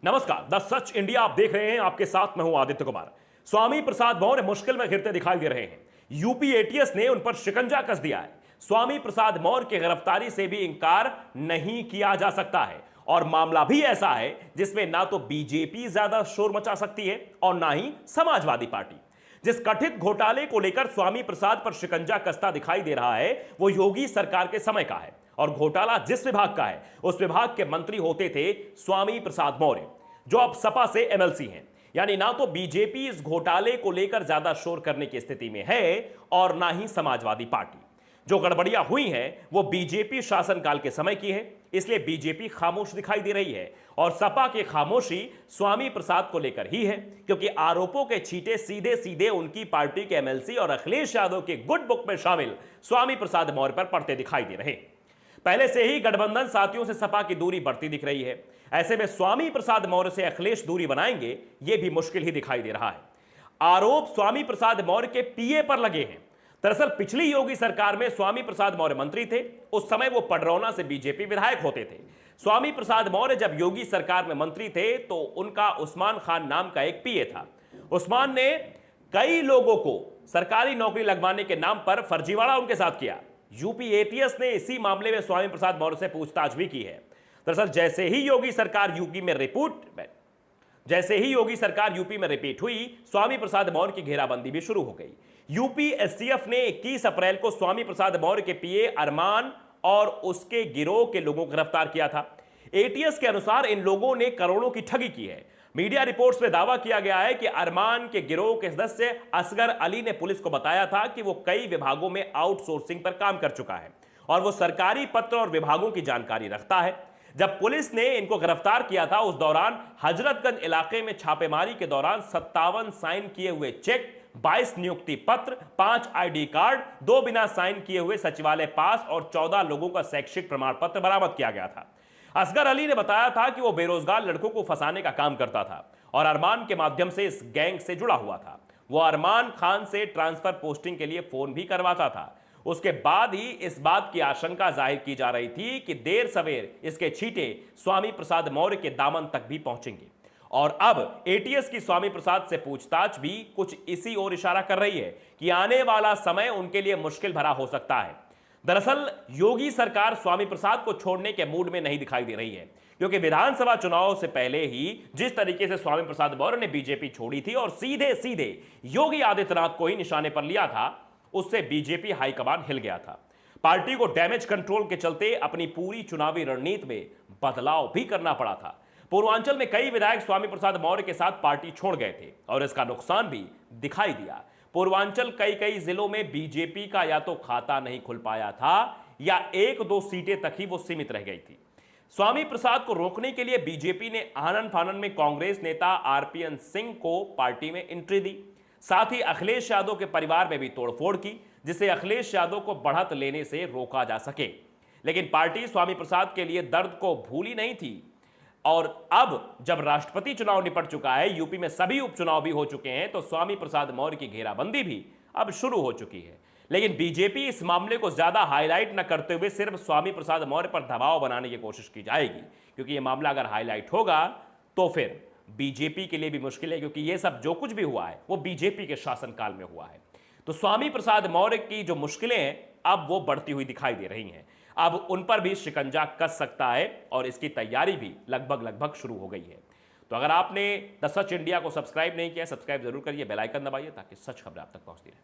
नमस्कार, the such India आप देख रहे हैं। आपके साथ मैं हूं आदित्य कुमार। स्वामी प्रसाद मौर्य मुश्किल में घिरते दिखाई दे रहे हैं। यूपी एटीएस ने उन पर शिकंजा कस दिया है। स्वामी प्रसाद मौर्य की गिरफ्तारी से भी इंकार नहीं किया जा सकता है और मामला भी ऐसा है जिसमें ना तो बीजेपी ज्यादा शोर मचा सकती है और ना ही समाजवादी पार्टी। जिस कथित घोटाले को लेकर स्वामी प्रसाद पर शिकंजा कसता दिखाई दे रहा है वो योगी सरकार के समय का है और घोटाला जिस विभाग का है उस विभाग के मंत्री होते थे स्वामी प्रसाद मौर्य, जो अब सपा से एमएलसी हैं। यानी ना तो बीजेपी इस घोटाले को लेकर ज्यादा शोर करने की स्थिति में है और ना ही समाजवादी पार्टी। जो गड़बड़ियां हुई हैं वो बीजेपी शासनकाल के समय की है, इसलिए बीजेपी खामोश दिखाई दे रही है और सपा की खामोशी स्वामी प्रसाद को लेकर ही है, क्योंकि आरोपों के छींटे सीधे सीधे उनकी पार्टी के एमएलसी और अखिलेश यादव के गुड बुक में शामिल स्वामी प्रसाद मौर्य पर पड़ते दिखाई दे रहे हैं। पहले से ही गठबंधन साथियों से सपा की दूरी बढ़ती दिख रही है। ऐसे में स्वामी प्रसाद मौर्य से अखिलेश दूरी बनाएंगे यह भी मुश्किल ही दिखाई दे रहा है। आरोप स्वामी प्रसाद मौर्य के पीए पर लगे हैं। दरअसल पिछली योगी सरकार में स्वामी प्रसाद मौर्य मंत्री थे। उस समय वो पडरौना से बीजेपी विधायक होते थे। स्वामी प्रसाद मौर्य जब योगी सरकार में मंत्री थे तो उनका उस्मान खान नाम का एक पीए था। उस्मान ने कई लोगों को सरकारी नौकरी लगवाने के नाम पर फर्जीवाड़ा उनके साथ किया। यूपी एटीएस ने इसी मामले में स्वामी प्रसाद मौर्य से पूछताछ भी की है। दरअसल जैसे ही योगी सरकार यूपी में रिपीट हुई, स्वामी प्रसाद मौर्य की घेराबंदी भी शुरू हो गई। यूपी एसटीएफ ने 21 अप्रैल को स्वामी प्रसाद मौर्य के पीए अरमान और उसके गिरोह के लोगों को गिरफ्तार किया था। एटीएस के अनुसार इन लोगों ने करोड़ों की ठगी की है। मीडिया रिपोर्ट्स में दावा किया गया है कि अरमान के गिरोह के सदस्य असगर अली ने पुलिस को बताया था कि वो कई विभागों में आउटसोर्सिंग पर काम कर चुका है और वो सरकारी पत्र और विभागों की जानकारी रखता है। जब पुलिस ने इनको गिरफ्तार किया था उस दौरान हजरतगंज इलाके में छापेमारी के दौरान 57 साइन किए हुए चेक, 22 नियुक्ति पत्र, 5 आईडी कार्ड, 2 बिना साइन किए हुए सचिवालय पास और 14 लोगों का शैक्षिक प्रमाण पत्र बरामद किया गया था। असगर अली ने बताया था कि वो बेरोजगार लड़कों को फंसाने का काम करता था और अरमान के माध्यम से इस गैंग से जुड़ा हुआ था। वो अरमान खान से ट्रांसफर पोस्टिंग के लिए फोन भी करवाता था। उसके बाद ही इस बात की आशंका जाहिर की जा रही थी कि देर सवेर इसके छींटे स्वामी प्रसाद मौर्य के दामन तक भी पहुंचेंगे और अब एटीएस की स्वामी प्रसाद से पूछताछ भी कुछ इसी ओर इशारा कर रही है कि आने वाला समय उनके लिए मुश्किल भरा हो सकता है। दरअसल योगी सरकार स्वामी प्रसाद को छोड़ने के मूड में नहीं दिखाई दे रही है, क्योंकि विधानसभा चुनाव से पहले ही जिस तरीके से स्वामी प्रसाद मौर्य ने बीजेपी छोड़ी थी और सीधे सीधे योगी आदित्यनाथ को ही निशाने पर लिया था, उससे बीजेपी हाईकमान हिल गया था। पार्टी को डैमेज कंट्रोल के चलते अपनी पूरी चुनावी रणनीति में बदलाव भी करना पड़ा था। पूर्वांचल में कई विधायक स्वामी प्रसाद मौर्य के साथ पार्टी छोड़ गए थे और इसका नुकसान भी दिखाई दिया। पूर्वांचल कई जिलों में बीजेपी का या तो खाता नहीं खुल पाया था या 1-2 सीटें तक ही वो सीमित रह गई थी। स्वामी प्रसाद को रोकने के लिए बीजेपी ने आनन फानन में कांग्रेस नेता आरपीएन सिंह को पार्टी में एंट्री दी। साथ ही अखिलेश यादव के परिवार में भी तोड़फोड़ की, जिससे अखिलेश यादव को बढ़त लेने से रोका जा सके। लेकिन पार्टी स्वामी प्रसाद के लिए दर्द को भूली नहीं थी और अब जब राष्ट्रपति चुनाव निपट चुका है, यूपी में सभी उपचुनाव भी हो चुके हैं, तो स्वामी प्रसाद मौर्य की घेराबंदी भी अब शुरू हो चुकी है। लेकिन बीजेपी इस मामले को ज्यादा हाईलाइट न करते हुए सिर्फ स्वामी प्रसाद मौर्य पर दबाव बनाने की कोशिश की जाएगी, क्योंकि यह मामला अगर हाईलाइट होगा तो फिर बीजेपी के लिए भी मुश्किल है, क्योंकि यह सब जो कुछ भी हुआ है वो बीजेपी के शासनकाल में हुआ है। तो स्वामी प्रसाद मौर्य की जो मुश्किलें हैं अब वो बढ़ती हुई दिखाई दे रही हैं। अब उन पर भी शिकंजा कस सकता है और इसकी तैयारी भी लगभग शुरू हो गई है। तो अगर आपने द सच इंडिया को सब्सक्राइब नहीं किया, सब्सक्राइब जरूर करिए, बेल आइकन दबाइए ताकि सच खबरें आप तक पहुंचती रहे।